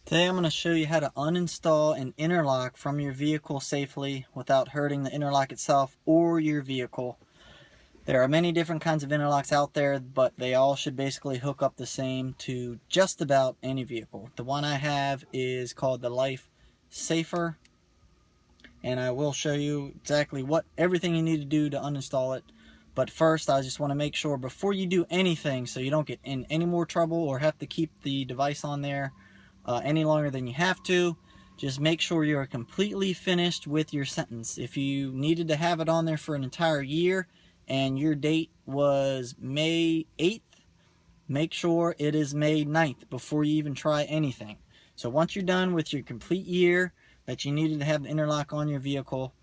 Today I'm going to show you how to uninstall an interlock from your vehicle safely without hurting the interlock itself or your vehicle. There are many different kinds of interlocks out there, but they all should basically hook up the same to just about any vehicle. The one I have is called the Lifesafer, and I will show you exactly everything you need to do to uninstall it. But first, I just want to make sure before you do anything, so you don't get in any more trouble or have to keep the device on there any longer than you have to, just make sure you're completely finished with your sentence. If you needed to have it on there for an entire year and your date was May 8th, make sure it is May 9th before you even try anything. So once you're done with your complete year that you needed to have the interlock on your vehicle,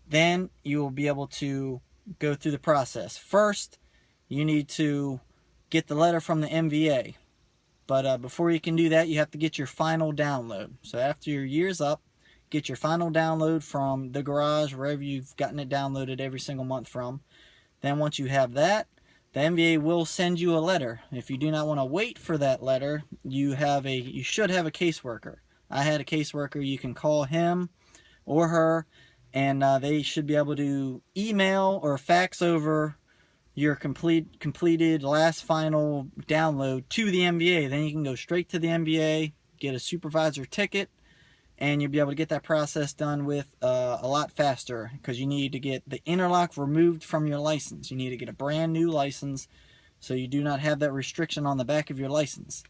then you will be able to go through the process. First, you need to get the letter from the MVA. But before you can do that, you have to get your final download. So after your year's up, get your final download from the garage, wherever you've gotten it downloaded every single month from. Then once you have that, the MVA will send you a letter. If you do not want to wait for that letter, you should have a caseworker. I had a caseworker. You can call him or her, and they should be able to email or fax over your completed last final download to the MVA. Then you can go straight to the MVA, get a supervisor ticket, and you'll be able to get that process done with a lot faster, because you need to get the interlock removed from your license. You need to get a brand new license so you do not have that restriction on the back of your license.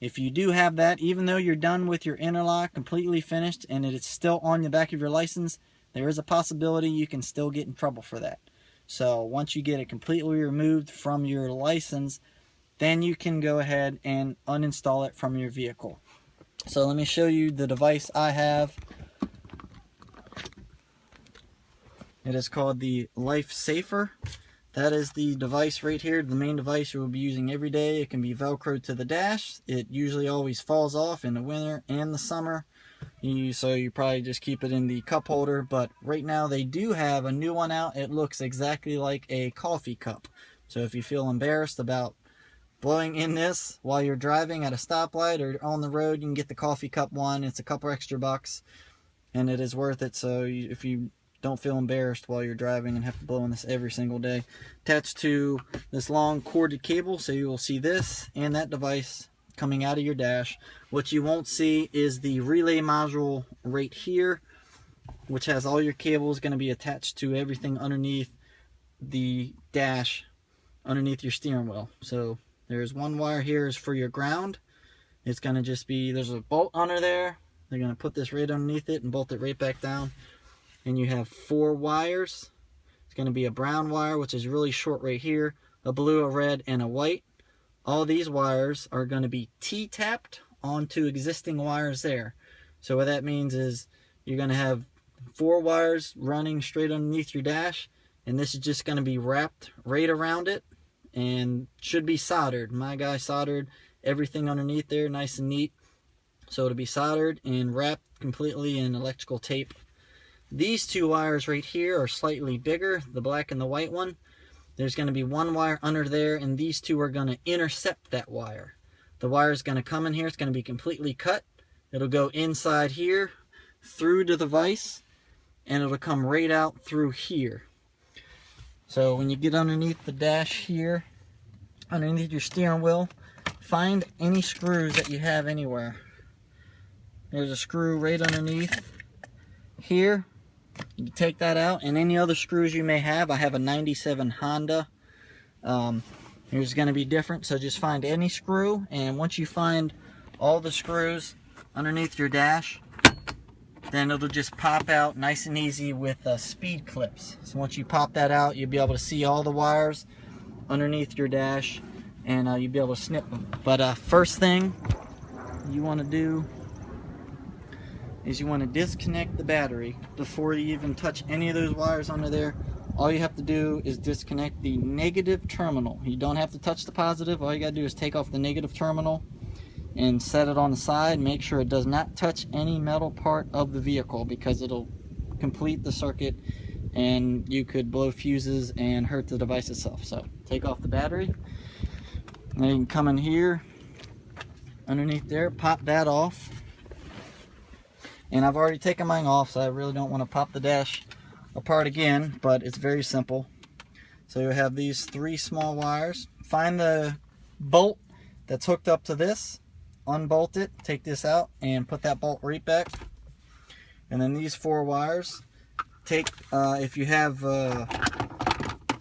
If you do have that, even though you're done with your interlock, completely finished, and it is still on the back of your license, there is a possibility you can still get in trouble for that. So once you get it completely removed from your license, then you can go ahead and uninstall it from your vehicle. So let me show you the device I have. It is called the Lifesafer. That is the device right here, the main device you will be using every day. It can be Velcroed to the dash. It usually always falls off in the winter and the summer. So you probably just keep it in the cup holder, but right now they do have a new one out. It looks exactly like a coffee cup. So if you feel embarrassed about blowing in this while you're driving at a stoplight or on the road, you can get the coffee cup one. It's a couple extra bucks, and it is worth it. So if you don't feel embarrassed while you're driving and have to blow in this every single day, attached to this long corded cable, so you will see this and that device coming out of your dash. What you won't see is the relay module right here, which has all your cables going to be attached to everything underneath the dash, underneath your steering wheel. So there's one wire here is for your ground. It's going to just be, there's a bolt under there. They're going to put this right underneath it and bolt it right back down. And you have 4 wires. It's going to be a brown wire, which is really short right here, a blue, a red, and a white. All these wires are going to be T-tapped onto existing wires there. So what that means is you're going to have 4 wires running straight underneath your dash, and this is just going to be wrapped right around it and should be soldered. My guy soldered everything underneath there nice and neat. So it'll be soldered and wrapped completely in electrical tape. These 2 wires right here are slightly bigger, the black and the white one. There's going to be 1 wire under there, and these 2 are going to intercept that wire. The wire is going to come in here. It's going to be completely cut. It'll go inside here, through the device, and it'll come right out through here. So when you get underneath the dash here, underneath your steering wheel, find any screws that you have anywhere. There's a screw right underneath here. You take that out, and any other screws you may have. I have a 97 Honda. Here's going to be different, so just find any screw, and once you find all the screws underneath your dash, then it'll just pop out nice and easy with speed clips. So once you pop that out, you'll be able to see all the wires underneath your dash, and you'll be able to snip them. But first thing you want to do is you want to disconnect the battery before you even touch any of those wires under there. All you have to do is disconnect the negative terminal. You don't have to touch the positive. All you got to do is take off the negative terminal and set it on the side. Make sure it does not touch any metal part of the vehicle, because it'll complete the circuit and you could blow fuses and hurt the device itself. So take off the battery. Then you can come in here underneath there, pop that off. And I've already taken mine off, so I really don't want to pop the dash apart again, but it's very simple. So you have these 3 small wires. Find the bolt that's hooked up to this, unbolt it, take this out, and put that bolt right back. And then these 4 wires, take, if you have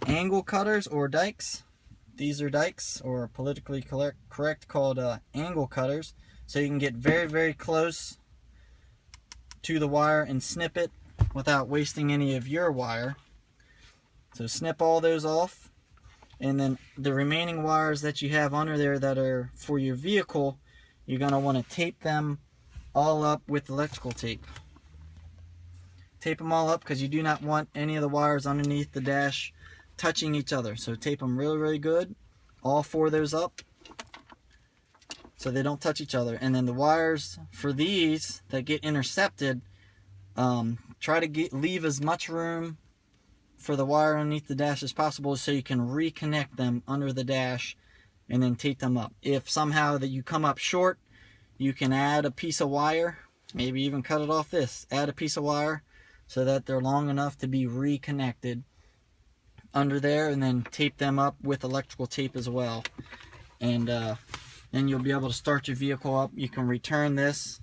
angle cutters or dikes, these are dikes, or politically correct called angle cutters, so you can get very, very close to the wire and snip it without wasting any of your wire. So snip all those off, and then the remaining wires that you have under there that are for your vehicle, you're going to want to tape them all up with electrical tape. Tape them all up because you do not want any of the wires underneath the dash touching each other. So tape them really, really good, all 4 of those up, so they don't touch each other. And then the wires for these that get intercepted, try to leave as much room for the wire underneath the dash as possible, so you can reconnect them under the dash and then tape them up. If somehow that you come up short, you can add a piece of wire, maybe even cut it off this, add a piece of wire so that they're long enough to be reconnected under there, and then tape them up with electrical tape as well. And then you'll be able to start your vehicle up. You can return this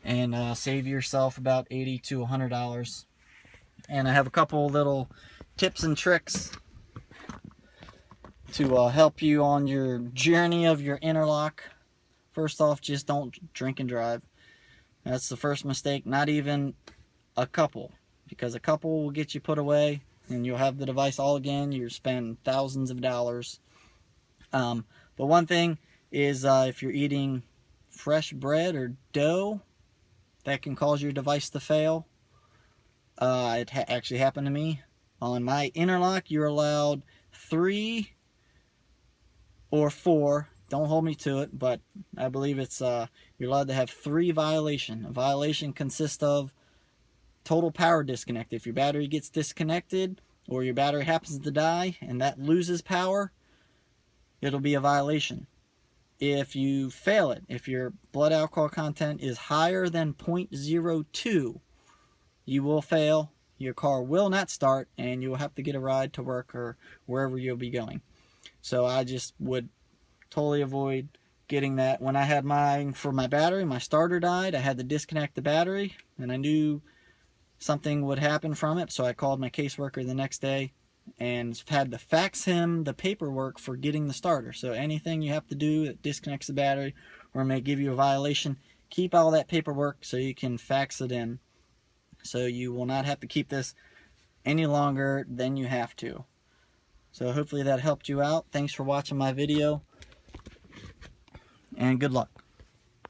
and save yourself about $80 to $100. And I have a couple little tips and tricks to help you on your journey of your interlock. First off, just don't drink and drive. That's the first mistake. Not even a couple, because a couple will get you put away and you'll have the device all again. You'll spend thousands of dollars. But one thing is, if you're eating fresh bread or dough, that can cause your device to fail. It actually happened to me. On my interlock, you're allowed 3 or 4. Don't hold me to it, but I believe it's you're allowed to have 3 violations. A violation consists of total power disconnect. If your battery gets disconnected or your battery happens to die and that loses power, it'll be a violation. If you fail it, if your blood alcohol content is higher than 0.02, you will fail, your car will not start, and you will have to get a ride to work or wherever you'll be going. So I just would totally avoid getting that. When I had mine for my battery, my starter died, I had to disconnect the battery, and I knew something would happen from it, so I called my caseworker the next day and had to fax him the paperwork for getting the starter. So anything you have to do that disconnects the battery or may give you a violation, keep all that paperwork so you can fax it in. So you will not have to keep this any longer than you have to. So hopefully that helped you out. Thanks for watching my video, and good luck.